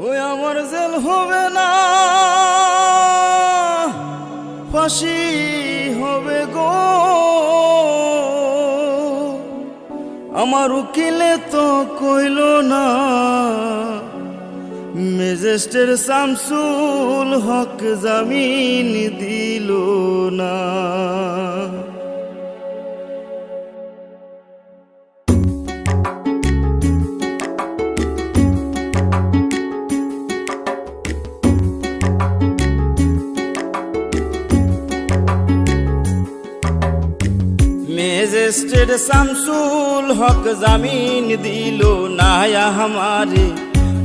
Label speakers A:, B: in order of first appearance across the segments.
A: ওই আমার জেল হবে না, ফাঁসি হবে গো। আমার উকিলে তো কইল না, ম্যাজিস্ট্রেট শামসুল হক জামিন দিল না। ম্যাজিস্ট্রেট শামসুল হক জামিন দিল না हमारे,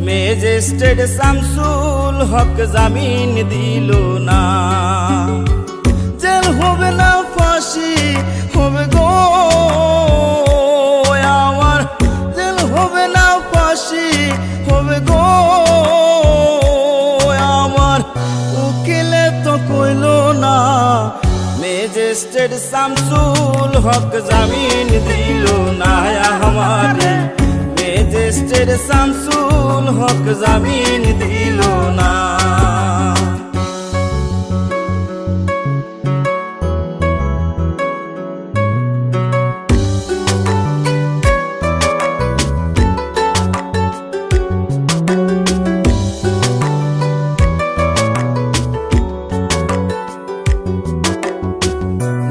A: ম্যাজিস্ট্রেট শামসুল হক জামিন দিল না। জেল হবে না, ফাঁসি হবে গো আমার, জেল হবে না, ফাঁসি হবে গো আমার। উকিলে তো কইল না, ম্যাজিস্ট্রেট শামসুল হক জামিন দিল না हमारे, ম্যাজিস্ট্রেট শামসুল হক জামিন দিল না।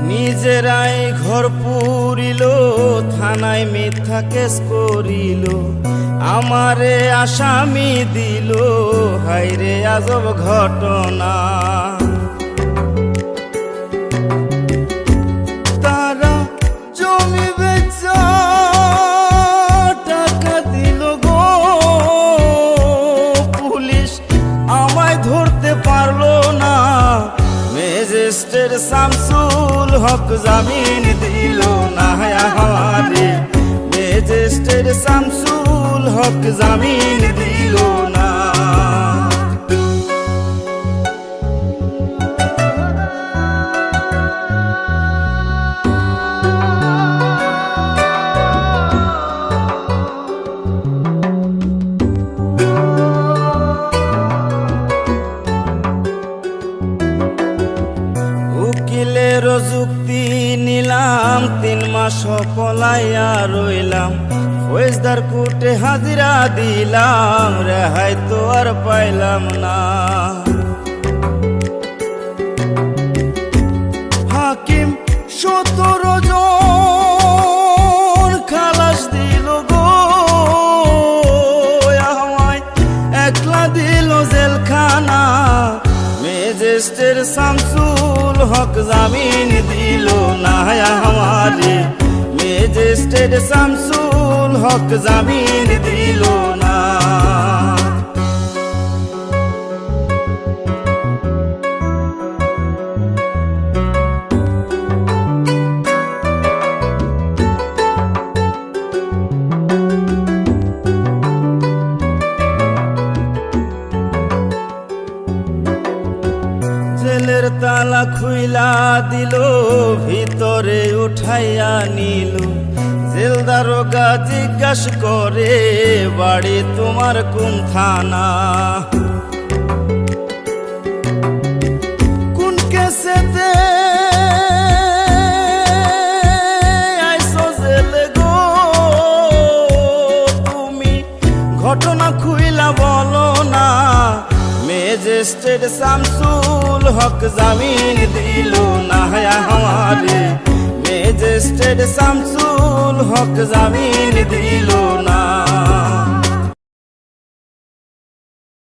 A: নিজেরাই ঘর পুরিল, থানায় মিথ্যা কেস করিল, আমারে আসামি দিল, হায়রে আজব ঘটনা। তারা জমি বেচা টাকা দিল গো, পুলিশ আমায় ধরতে পারলো না। ম্যাজিস্ট্রেট শামসুল হক জামিন দিল না हमारे, ম্যাজিস্ট্রেট শামসুল হক জামিন দিল না। উকিলের যুক্তি নিলাম, 3 মাস পলাইয়া রইলাম, ফৌজদার কোর্টে হাজিরা দিলাম, রেহাই তো আর পাইলাম না। হাকিম 17 জন খালাস দিল গো আমায়, একলা দিল জেলখানা। ম্যাজিস্ট্রেট শামসুল হক জামিন দিল না हमारे, ম্যাজিস্ট্রেট শামসুল হক জামিন দিল না। জেলের তালা খুইলা দিল, ভিতরে উঠাইয়া নিল, জেল দারোগা জিজ্ঞাস করে, বাড়ি তোমার কোন থানা? কোন কেসেতে আইছো জেলে গো তুমি, ঘটনা খুইলা বলো না। ম্যাজিস্ট্রেট শামসুল হক জামিন দিল না हमारे, ম্যাজিস্ট্রেট শামসুল হক জামিন দিল না।